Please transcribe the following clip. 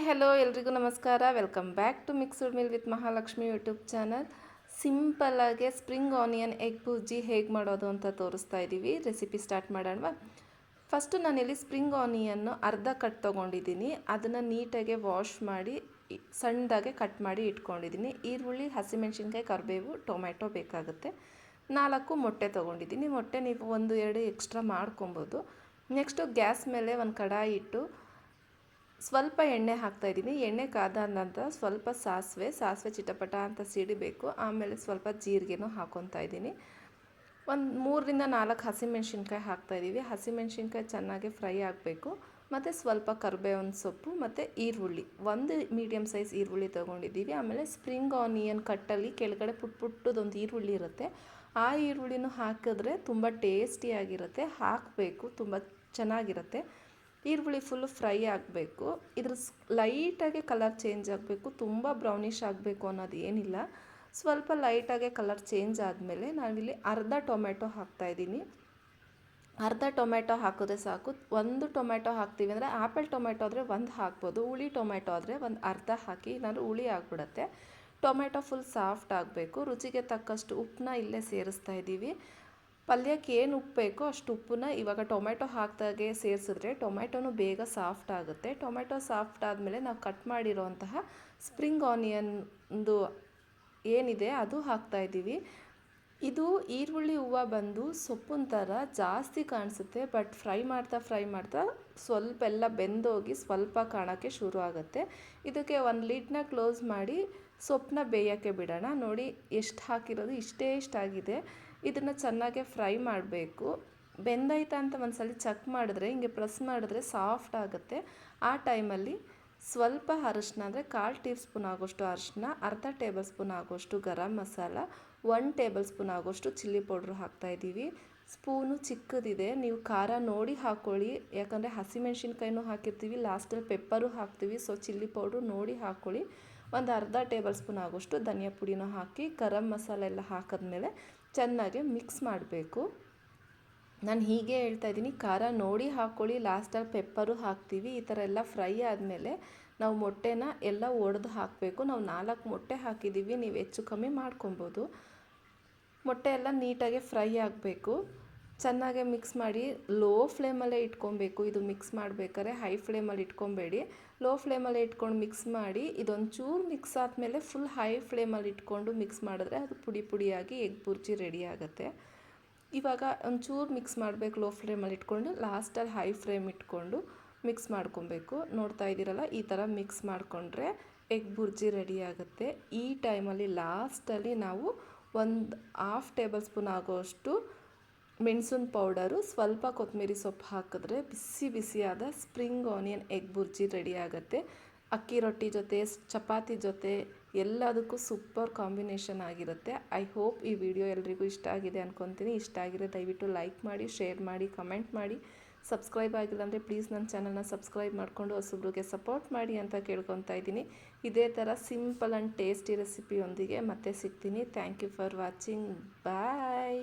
Hi hello ಎಲ್ರಿಗೂ ನಮಸ್ಕಾರ. Welcome back to mixed meal with Mahalakshmi YouTube channel. ಸಿಂಪಲ್ಲಾಗಿ spring onion egg bhurji ಹೇಗೆ ಮಾಡೋದು ಅಂತ ತೋರಿಸ್ತಾ ಇದ್ದೀವಿ. ರೆಸಿಪಿ ಸ್ಟಾರ್ಟ್ ಮಾಡೋಣವಾ? ಫಸ್ಟು ನಾನಿಲ್ಲಿ ಸ್ಪ್ರಿಂಗ್ ಆನಿಯನ್ನು ಅರ್ಧ ಕಟ್ ತೊಗೊಂಡಿದ್ದೀನಿ. ಅದನ್ನು ನೀಟಾಗಿ ವಾಶ್ ಮಾಡಿ ಸಣ್ಣದಾಗೆ ಕಟ್ ಮಾಡಿ ಇಟ್ಕೊಂಡಿದ್ದೀನಿ. ಈರುಳ್ಳಿ, ಹಸಿಮೆಣ್ಸಿನ್ಕಾಯಿ, ಕರಿಬೇವು, ಟೊಮೆಟೊ ಬೇಕಾಗುತ್ತೆ. 4 ಮೊಟ್ಟೆ ತೊಗೊಂಡಿದ್ದೀನಿ. ಮೊಟ್ಟೆ ನೀವು 1-2 ಎಕ್ಸ್ಟ್ರಾ ಮಾಡ್ಕೊಬೋದು. ನೆಕ್ಸ್ಟು ಗ್ಯಾಸ್ ಮೇಲೆ ಒಂದು ಕಡಾಯಿ ಇಟ್ಟು ಸ್ವಲ್ಪ ಎಣ್ಣೆ ಹಾಕ್ತಾಯಿದ್ದೀನಿ. ಎಣ್ಣೆ ಕಾದ ನಂತರ ಸ್ವಲ್ಪ ಸಾಸಿವೆ ಚಿಟಪಟ ಅಂತ ಸಿಡಿಬೇಕು. ಆಮೇಲೆ ಸ್ವಲ್ಪ ಜೀರಿಗೆನೂ ಹಾಕ್ಕೊತಾ ಇದ್ದೀನಿ. ಒಂದು 3-4 ಹಸಿಮೆಣ್ಸಿನ್ಕಾಯಿ ಹಾಕ್ತಾಯಿದ್ದೀವಿ. ಹಸಿಮೆಣ್ಸಿನ್ಕಾಯಿ ಚೆನ್ನಾಗಿ ಫ್ರೈ ಆಗಬೇಕು. ಮತ್ತು ಸ್ವಲ್ಪ ಕರಿಬೇವಿನ ಸೊಪ್ಪು ಮತ್ತು ಈರುಳ್ಳಿ, ಒಂದು ಮೀಡಿಯಮ್ ಸೈಜ್ ಈರುಳ್ಳಿ ತೊಗೊಂಡಿದ್ದೀವಿ. ಆಮೇಲೆ ಸ್ಪ್ರಿಂಗ್ ಆನಿಯನ್ ಕಟ್ಟಲ್ಲಿ ಕೆಳಗಡೆ ಪುಟ್ಟದೊಂದು ಈರುಳ್ಳಿ ಇರುತ್ತೆ. ಆ ಈರುಳ್ಳಿನೂ ಹಾಕಿದ್ರೆ ತುಂಬ ಟೇಸ್ಟಿಯಾಗಿರುತ್ತೆ. ಹಾಕಬೇಕು, ತುಂಬ ಚೆನ್ನಾಗಿರುತ್ತೆ. ಈರುಳ್ಳಿ ಫುಲ್ಲು ಫ್ರೈ ಆಗಬೇಕು. ಇದ್ರ ಲೈಟಾಗಿ ಕಲರ್ ಚೇಂಜ್ ಆಗಬೇಕು. ತುಂಬ ಬ್ರೌನಿಷ್ ಆಗಬೇಕು ಅನ್ನೋದು ಏನಿಲ್ಲ. ಸ್ವಲ್ಪ ಲೈಟಾಗಿ ಕಲರ್ ಚೇಂಜ್ ಆದಮೇಲೆ ನಾನಿಲ್ಲಿ ಅರ್ಧ ಟೊಮೆಟೊ ಹಾಕ್ತಾಯಿದ್ದೀನಿ. ಅರ್ಧ ಟೊಮೆಟೊ ಹಾಕಿದ್ರೆ ಸಾಕು. ಒಂದು ಟೊಮೆಟೊ ಹಾಕ್ತೀವಿ ಅಂದರೆ ಆ್ಯಪಲ್ ಟೊಮೆಟೊ ಆದರೆ ಒಂದು ಹಾಕ್ಬೋದು. ಹುಳಿ ಟೊಮೆಟೊ ಆದರೆ ಒಂದು ಅರ್ಧ ಹಾಕಿ, ನಾನು ಹುಳಿ ಆಗಿಬಿಡುತ್ತೆ. ಟೊಮೆಟೊ ಫುಲ್ ಸಾಫ್ಟ್ ಆಗಬೇಕು. ರುಚಿಗೆ ತಕ್ಕಷ್ಟು ಉಪ್ಪನ್ನ ಇಲ್ಲೇ ಸೇರಿಸ್ತಾ ಇದ್ದೀವಿ. ಪಲ್ಯಕ್ಕೆ ಏನು ಉಪ್ಪು ಬೇಕೋ ಅಷ್ಟು ಉಪ್ಪನ್ನ ಇವಾಗ ಟೊಮೆಟೊ ಹಾಕಿದಾಗೆ ಸೇರಿಸಿದ್ರೆ ಟೊಮೆಟೊನೂ ಬೇಗ ಸಾಫ್ಟ್ ಆಗುತ್ತೆ. ಟೊಮೆಟೊ ಸಾಫ್ಟ್ ಆದಮೇಲೆ ನಾವು ಕಟ್ ಮಾಡಿರೋಂತಹ ಸ್ಪ್ರಿಂಗ್ ಆನಿಯನ್ದು ಏನಿದೆ ಅದು ಹಾಕ್ತಾಯಿದ್ದೀವಿ. ಇದು ಈರುಳ್ಳಿ ಹೂವು ಬಂದು ಸೊಪ್ಪಿನ ಥರ ಜಾಸ್ತಿ ಕಾಣಿಸುತ್ತೆ. ಬಟ್ ಫ್ರೈ ಮಾಡ್ತಾ ಸ್ವಲ್ಪ ಎಲ್ಲ ಬೆಂದೋಗಿ ಸ್ವಲ್ಪ ಕಾಣೋಕ್ಕೆ ಶುರು ಆಗುತ್ತೆ. ಇದಕ್ಕೆ ಒಂದು ಲಿಡ್ನ ಕ್ಲೋಸ್ ಮಾಡಿ ಸೊಪ್ಪನ್ನ ಬೇಯೋಕ್ಕೆ ಬಿಡೋಣ. ನೋಡಿ ಎಷ್ಟು ಹಾಕಿರೋದು ಇಷ್ಟಾಗಿದೆ. ಇದನ್ನು ಚೆನ್ನಾಗಿ ಫ್ರೈ ಮಾಡಬೇಕು. ಬೆಂದೈತಾ ಅಂತ ಒಂದ್ಸಲ ಚೆಕ್ ಮಾಡಿದ್ರೆ, ಹಿಂಗೆ ಪ್ರೆಸ್ ಮಾಡಿದ್ರೆ ಸಾಫ್ಟ್ ಆಗುತ್ತೆ. ಆ ಟೈಮಲ್ಲಿ ಸ್ವಲ್ಪ ಅರಿಶಿನ ಅಂದರೆ 1/4 ಟೀ ಸ್ಪೂನ್ ಆಗೋಷ್ಟು ಅರಿಶಿನ, ಅರ್ಧ ಟೇಬಲ್ ಸ್ಪೂನ್ ಆಗೋಷ್ಟು ಗರಂ ಮಸಾಲ, 1 ಟೇಬಲ್ ಸ್ಪೂನ್ ಆಗೋಷ್ಟು ಚಿಲ್ಲಿ ಪೌಡ್ರು ಹಾಕ್ತಾಯಿದ್ದೀವಿ. ಸ್ಪೂನು ಚಿಕ್ಕದಿದೆ, ನೀವು ಖಾರ ನೋಡಿ ಹಾಕ್ಕೊಳ್ಳಿ. ಯಾಕಂದರೆ ಹಸಿಮೆಣ್ಸಿನ್ಕಾಯಿನೂ ಹಾಕಿರ್ತೀವಿ, ಲಾಸ್ಟಲ್ಲಿ ಪೆಪ್ಪರು ಹಾಕ್ತೀವಿ. ಸೊ ಚಿಲ್ಲಿ ಪೌಡ್ರು ನೋಡಿ ಹಾಕ್ಕೊಳ್ಳಿ. ಒಂದು ಅರ್ಧ ಟೇಬಲ್ ಸ್ಪೂನ್ ಆಗೋಷ್ಟು ಧನಿಯಾ ಪುಡಿನೂ ಹಾಕಿ ಗರಂ ಮಸಾಲೆ ಎಲ್ಲ ಹಾಕಿದ್ಮೇಲೆ ಚೆನ್ನಾಗಿ ಮಿಕ್ಸ್ ಮಾಡಬೇಕು. ನಾನು ಹೀಗೆ ಹೇಳ್ತಾಯಿದ್ದೀನಿ, ಖಾರ ನೋಡಿ ಹಾಕ್ಕೊಳ್ಳಿ. ಲಾಸ್ಟಲ್ಲಿ ಪೆಪ್ಪರು ಹಾಕ್ತೀವಿ. ಈ ಥರ ಎಲ್ಲ ಫ್ರೈ ಆದಮೇಲೆ ನಾವು ಮೊಟ್ಟೆನ ಎಲ್ಲ ಒಡೆದು ಹಾಕಬೇಕು. ನಾವು 4 ಮೊಟ್ಟೆ ಹಾಕಿದ್ದೀವಿ, ನೀವು ಹೆಚ್ಚು ಕಮ್ಮಿ ಮಾಡ್ಕೊಬೋದು. ಮೊಟ್ಟೆ ಎಲ್ಲ ನೀಟಾಗಿ ಫ್ರೈ ಆಗಬೇಕು. ಚೆನ್ನಾಗೆ ಮಿಕ್ಸ್ ಮಾಡಿ ಲೋ ಫ್ಲೇಮಲ್ಲೇ ಇಟ್ಕೊಬೇಕು. ಇದು ಮಿಕ್ಸ್ ಮಾಡಬೇಕಾದ್ರೆ ಹೈ ಫ್ಲೇಮಲ್ಲಿ ಇಟ್ಕೊಬೇಡಿ. ಲೋ ಫ್ಲೇಮಲ್ಲೇ ಇಟ್ಕೊಂಡು ಮಿಕ್ಸ್ ಮಾಡಿ. ಇದೊಂಚೂರು ಮಿಕ್ಸ್ ಆದಮೇಲೆ ಫುಲ್ ಹೈ ಫ್ಲೇಮಲ್ಲಿ ಇಟ್ಕೊಂಡು ಮಿಕ್ಸ್ ಮಾಡಿದ್ರೆ ಅದು ಪುಡಿಯಾಗಿ ಎಗ್ ಬುರ್ಜಿ ರೆಡಿ ಆಗುತ್ತೆ. ಇವಾಗ ಒಂಚೂರು ಮಿಕ್ಸ್ ಮಾಡಬೇಕು. ಲೋ ಫ್ಲೇಮಲ್ಲಿ ಇಟ್ಕೊಂಡು ಲಾಸ್ಟಲ್ಲಿ ಹೈ ಫ್ಲೇಮ್ ಇಟ್ಕೊಂಡು ಮಿಕ್ಸ್ ಮಾಡ್ಕೊಬೇಕು. ನೋಡ್ತಾ ಇದ್ದೀರಲ್ಲ, ಈ ಥರ ಮಿಕ್ಸ್ ಮಾಡಿಕೊಂಡ್ರೆ ಎಗ್ ಬುರ್ಜಿ ರೆಡಿ ಆಗುತ್ತೆ. ಈ ಟೈಮಲ್ಲಿ ಲಾಸ್ಟಲ್ಲಿ ನಾವು 1/2 ಟೇಬಲ್ ಸ್ಪೂನ್ ಆಗೋಷ್ಟು ಮೆಣಸಿನ ಪೌಡರು, ಸ್ವಲ್ಪ ಕೊತ್ತಂಬರಿ ಸೊಪ್ಪು ಹಾಕಿದ್ರೆ ಬಿಸಿಯಾದ spring onion egg bhurji ready ಆಗುತ್ತೆ. ಅಕ್ಕಿ ರೊಟ್ಟಿ ಜೊತೆ, ಚಪಾತಿ ಜೊತೆ ಎಲ್ಲದಕ್ಕೂ ಸೂಪರ್ ಕಾಂಬಿನೇಷನ್ ಆಗಿರುತ್ತೆ. ಐ ಹೋಪ್ ಈ ವಿಡಿಯೋ ಎಲ್ರಿಗೂ ಇಷ್ಟ ಆಗಿದೆ ಅಂದ್ಕೊತೀನಿ. ಇಷ್ಟ ಆಗಿದೆ ದಯವಿಟ್ಟು ಲೈಕ್ ಮಾಡಿ, ಶೇರ್ ಮಾಡಿ, ಕಮೆಂಟ್ ಮಾಡಿ. ಸಬ್ಸ್ಕ್ರೈಬ್ ಆಗಿಲ್ಲ ಅಂದರೆ ಪ್ಲೀಸ್ ನನ್ನ ಚಾನಲ್ನ ಸಬ್ಸ್ಕ್ರೈಬ್ ಮಾಡಿಕೊಂಡು ಹೊಸಬ್ರಿಗೆ ಸಪೋರ್ಟ್ ಮಾಡಿ ಅಂತ ಕೇಳ್ಕೊತಾ ಇದ್ದೀನಿ. ಇದೇ ಥರ ಸಿಂಪಲ್ ಆ್ಯಂಡ್ ಟೇಸ್ಟಿ ರೆಸಿಪಿಯೊಂದಿಗೆ ಮತ್ತೆ ಸಿಗ್ತೀನಿ. Thank you for watching. Bye.